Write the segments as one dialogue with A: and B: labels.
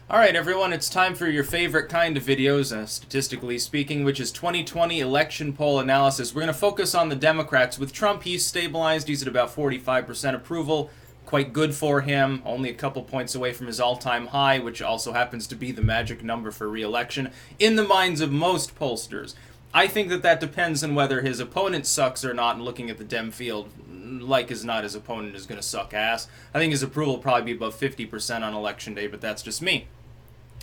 A: Alright everyone, it's time for your favorite kind of videos, statistically speaking, which is 2020 election poll analysis. We're going to focus on the Democrats. With Trump, he's stabilized, he's at about 45% approval, quite good for him, only a couple points away from his all-time high, which also happens to be the magic number for re-election, in the minds of most pollsters. I think that depends on whether his opponent sucks or not, and looking at the Dem field, like as not, his opponent is going to suck ass. I think his approval will probably be above 50% on election day, but that's just me.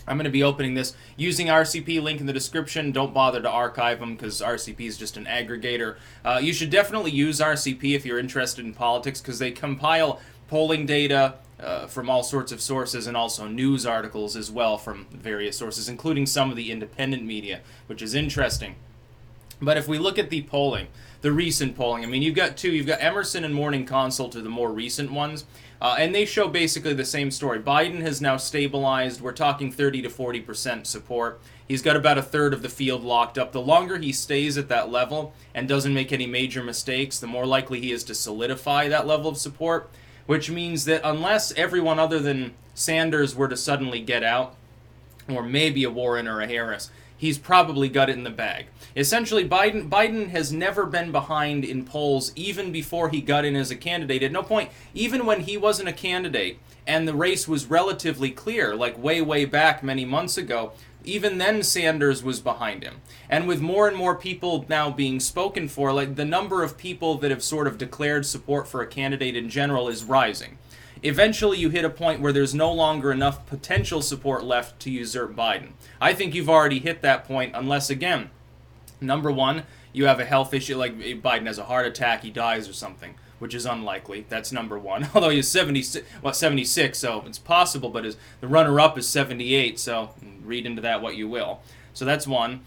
A: I'm going to be opening this using RCP, link in the description. Don't bother to archive them because RCP is just an aggregator. You should definitely use RCP if you're interested in politics because they compile polling data from all sorts of sources and also news articles as well from various sources, including some of the independent media, which is interesting. But if we look at the polling, the recent polling, I mean, you've got two. You've got Emerson and Morning Consult are the more recent ones, and they show basically the same story. Biden has now stabilized. We're talking 30 to 40% support. He's got about a third of the field locked up. The longer he stays at that level and doesn't make any major mistakes, the more likely he is to solidify that level of support, which means that unless everyone other than Sanders were to suddenly get out, or maybe a Warren or a Harris, he's probably got it in the bag. Essentially, Biden has never been behind in polls even before he got in as a candidate. At no point, even when he wasn't a candidate and the race was relatively clear, like way back many months ago, even then Sanders was behind him. And with more and more people now being spoken for, like the number of people that have sort of declared support for a candidate in general is rising. Eventually you hit a point where there's no longer enough potential support left to usurp Biden. I think you've already hit that point unless, again, number one, you have a health issue, like Biden has a heart attack, he dies or something, which is unlikely. That's number one. Although he's 76, so it's possible, but the runner-up is 78, so read into that what you will. So that's one.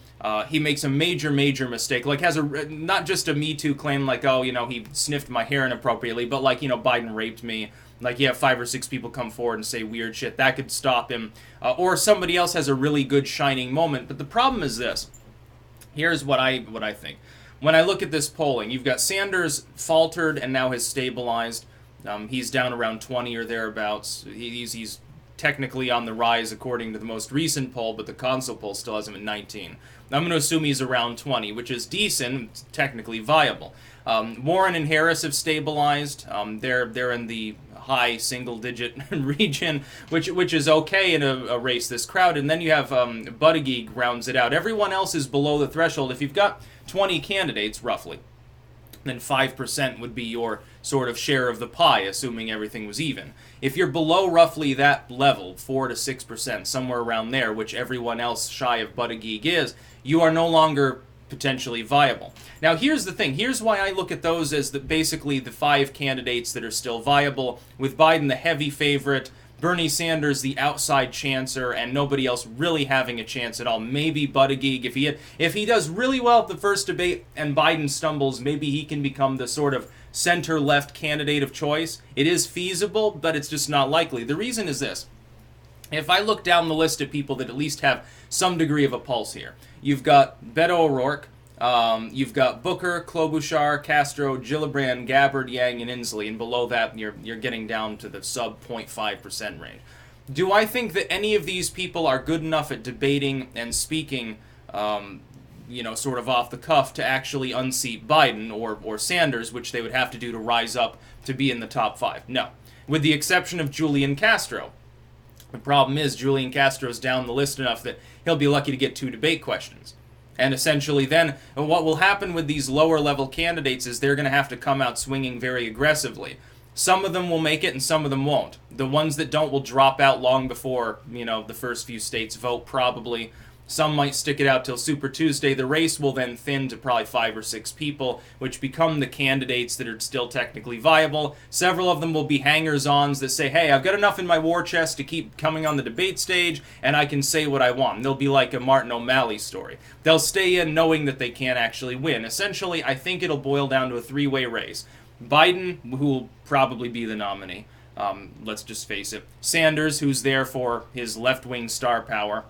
A: He makes a major mistake, like has not just a Me Too claim like, oh, he sniffed my hair inappropriately, but like, Biden raped me. Like, you have 5 or 6 people come forward and say weird shit. That could stop him. Or somebody else has a really good shining moment. But the problem is this. Here's what I think. When I look at this polling, you've got Sanders faltered and now has stabilized. He's down around 20 or thereabouts. He's technically on the rise according to the most recent poll, but the console poll still has him at 19. I'm going to assume he's around 20, which is decent, technically viable. Warren and Harris have stabilized. They're in the high single-digit region, which is okay in a race this crowded. And then you have Buttigieg rounds it out. Everyone else is below the threshold. If you've got 20 candidates, roughly, then 5% would be your sort of share of the pie, assuming everything was even. If you're below roughly that level, 4 to 6%, somewhere around there, which everyone else shy of Buttigieg is, you are no longer potentially viable. Now here's the thing. Here's why I look at those as basically the 5 candidates that are still viable, with Biden the heavy favorite, Bernie Sanders the outside chancer, and nobody else really having a chance at all. Maybe Buttigieg, if he does really well at the first debate and Biden stumbles, maybe he can become the sort of center-left candidate of choice. It is feasible, but it's just not likely. The reason is this. If I look down the list of people that at least have some degree of a pulse here, you've got Beto O'Rourke, you've got Booker, Klobuchar, Castro, Gillibrand, Gabbard, Yang, and Inslee, and below that you're getting down to the sub 0.5% range. Do I think that any of these people are good enough at debating and speaking, sort of off the cuff to actually unseat Biden or Sanders, which they would have to do to rise up to be in the top 5? No. With the exception of Julian Castro. The problem is Julian Castro's down the list enough that he'll be lucky to get 2 debate questions. And essentially then, what will happen with these lower level candidates is they're going to have to come out swinging very aggressively. Some of them will make it and some of them won't. The ones that don't will drop out long before, the first few states vote probably. Some might stick it out till Super Tuesday. The race will then thin to probably 5 or 6 people, which become the candidates that are still technically viable. Several of them will be hangers-ons that say, hey, I've got enough in my war chest to keep coming on the debate stage, and I can say what I want. And they'll be like a Martin O'Malley story. They'll stay in knowing that they can't actually win. Essentially, I think it'll boil down to a 3-way race. Biden, who will probably be the nominee, let's just face it. Sanders, who's there for his left-wing star power.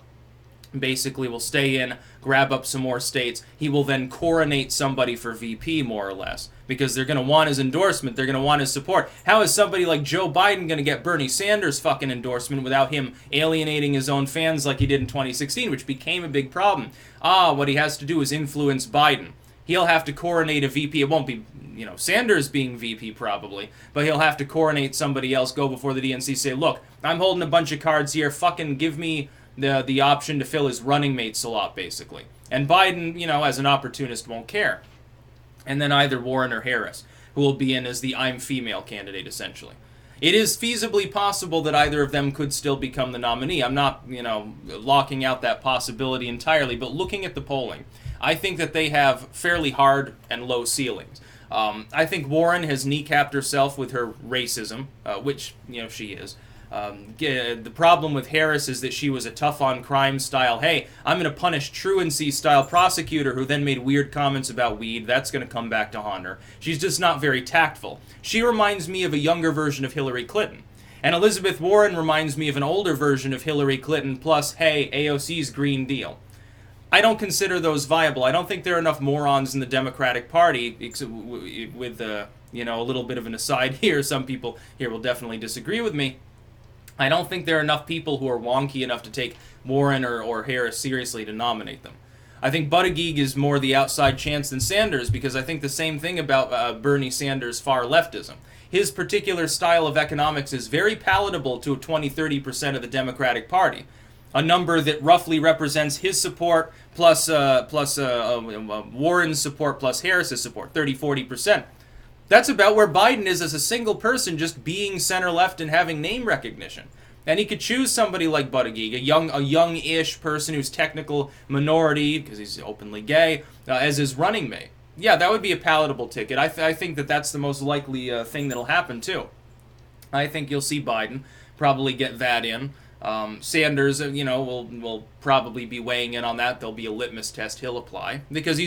A: basically will stay in, grab up some more states. He will then coronate somebody for VP, more or less, because they're going to want his endorsement. They're going to want his support. How is somebody like Joe Biden going to get Bernie Sanders' fucking endorsement without him alienating his own fans like he did in 2016, which became a big problem? What he has to do is influence Biden. He'll have to coronate a VP. It won't be, Sanders being VP probably, but he'll have to coronate somebody else, go before the DNC, say, look, I'm holding a bunch of cards here, fucking give me the option to fill his running mate slot, basically. And Biden, as an opportunist, won't care. And then either Warren or Harris, who will be in as the I'm female candidate, essentially. It is feasibly possible that either of them could still become the nominee. I'm not, locking out that possibility entirely, but looking at the polling, I think that they have fairly hard and low ceilings. I think Warren has kneecapped herself with her racism, which, she is. The problem with Harris is that she was a tough-on-crime style, hey, I'm going to punish truancy-style prosecutor who then made weird comments about weed. That's going to come back to haunt her. She's just not very tactful. She reminds me of a younger version of Hillary Clinton. And Elizabeth Warren reminds me of an older version of Hillary Clinton plus, hey, AOC's Green Deal. I don't consider those viable. I don't think there are enough morons in the Democratic Party, with, a little bit of an aside here. Some people here will definitely disagree with me. I don't think there are enough people who are wonky enough to take Warren or Harris seriously to nominate them. I think Buttigieg is more the outside chance than Sanders, because I think the same thing about Bernie Sanders' far leftism. His particular style of economics is very palatable to 20-30% of the Democratic Party, a number that roughly represents his support plus Warren's support plus Harris's support, 30-40%. That's about where Biden is as a single person, just being center-left and having name recognition. And he could choose somebody like Buttigieg, a young-ish person who's technical minority, because he's openly gay, as his running mate. Yeah, that would be a palatable ticket. I think that that's the most likely thing that'll happen, too. I think you'll see Biden probably get that in. Sanders, will probably be weighing in on that. There'll be a litmus test he'll apply. Because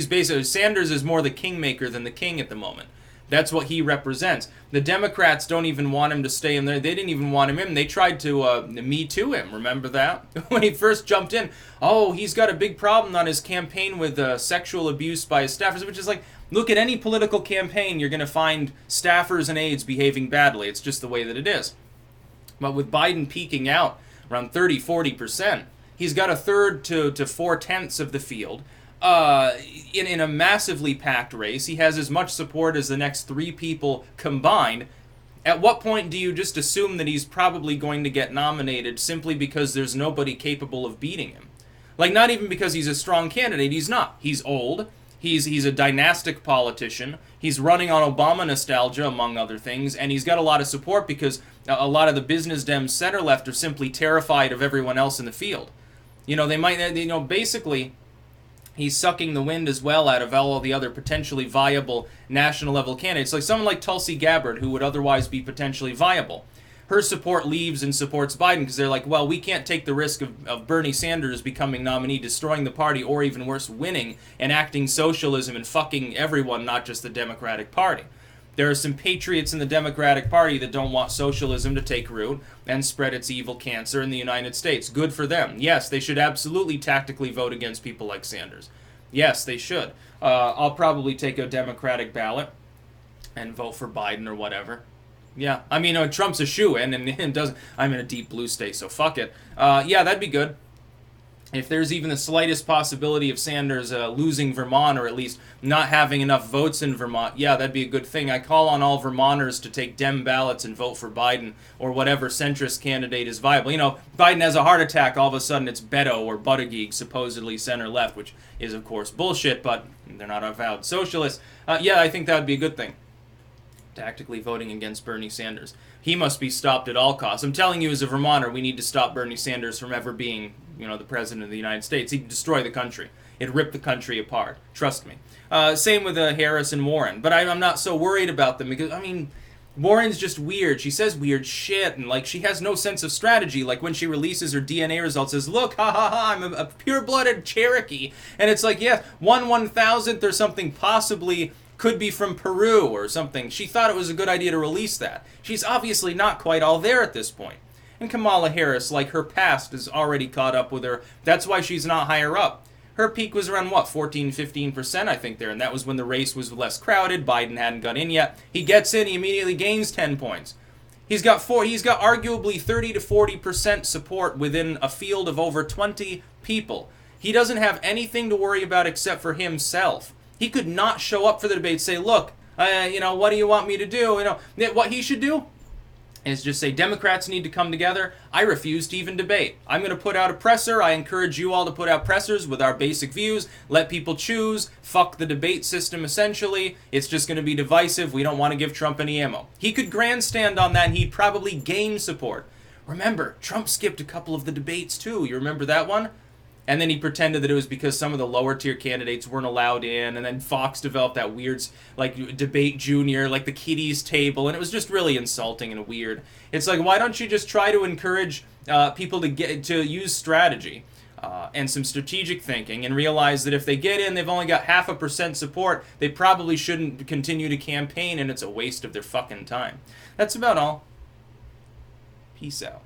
A: Sanders is more the kingmaker than the king at the moment. That's what he represents. The Democrats don't even want him to stay in there. They didn't even want him in. They tried to Me Too him. Remember that? When he first jumped in. Oh, he's got a big problem on his campaign with sexual abuse by his staffers, which is like, look at any political campaign, you're going to find staffers and aides behaving badly. It's just the way that it is. But with Biden peaking out around 30-40%, he's got a third to 4/10 of the field. In a massively packed race, he has as much support as the next three people combined. At what point do you just assume that he's probably going to get nominated simply because there's nobody capable of beating him? Like, not even because he's a strong candidate. He's not. He's old. He's a dynastic politician. He's running on Obama nostalgia, among other things, and he's got a lot of support because a lot of the business Dems center-left are simply terrified of everyone else in the field. Basically, he's sucking the wind as well out of all the other potentially viable national-level candidates. Like someone like Tulsi Gabbard, who would otherwise be potentially viable. Her support leaves and supports Biden because they're like, well, we can't take the risk of Bernie Sanders becoming nominee, destroying the party, or even worse, winning, enacting socialism and fucking everyone, not just the Democratic Party. There are some patriots in the Democratic Party that don't want socialism to take root and spread its evil cancer in the United States. Good for them. Yes, they should absolutely tactically vote against people like Sanders. Yes, they should. I'll probably take a Democratic ballot and vote for Biden or whatever. Yeah, I mean, Trump's a shoo-in, and I'm in a deep blue state, so fuck it. Yeah, that'd be good. If there's even the slightest possibility of Sanders losing Vermont, or at least not having enough votes in Vermont, yeah, that'd be a good thing. I call on all Vermonters to take Dem ballots and vote for Biden or whatever centrist candidate is viable. Biden has a heart attack, all of a sudden it's Beto or Buttigieg, supposedly center-left, which is, of course, bullshit, but they're not avowed socialists. Yeah, I think that would be a good thing. Tactically voting against Bernie Sanders. He must be stopped at all costs. I'm telling you, as a Vermonter, we need to stop Bernie Sanders from ever being, the president of the United States. He'd destroy the country. It'd rip the country apart. Trust me. Same with Harris and Warren. But I'm not so worried about them because, Warren's just weird. She says weird shit, and, she has no sense of strategy. Like, when she releases her DNA results, says, look, ha ha ha, I'm a pure-blooded Cherokee. And it's like, yeah, 1/1000th or something possibly could be from Peru or something. She thought it was a good idea to release that. She's obviously not quite all there at this point. And Kamala Harris, like, her past is already caught up with her. That's why she's not higher up. Her peak was around, what, 14, 15%, I think, there. And that was when the race was less crowded. Biden hadn't got in yet. He gets in, he immediately gains 10 points. He's got arguably 30 to 40% support within a field of over 20 people. He doesn't have anything to worry about except for himself. He could not show up for the debate, say, look, what do you want me to do? What he should do is just say, Democrats need to come together. I refuse to even debate. I'm going to put out a presser. I encourage you all to put out pressers with our basic views. Let people choose. Fuck the debate system, essentially. It's just going to be divisive. We don't want to give Trump any ammo. He could grandstand on that, and he'd probably gain support. Remember, Trump skipped a couple of the debates, too. You remember that one? And then he pretended that it was because some of the lower tier candidates weren't allowed in. And then Fox developed that weird, like, debate junior, like the kiddies table. And it was just really insulting and weird. It's like, why don't you just try to encourage people to use strategy and some strategic thinking and realize that if they get in, they've only got 0.5% support. They probably shouldn't continue to campaign, and it's a waste of their fucking time. That's about all. Peace out.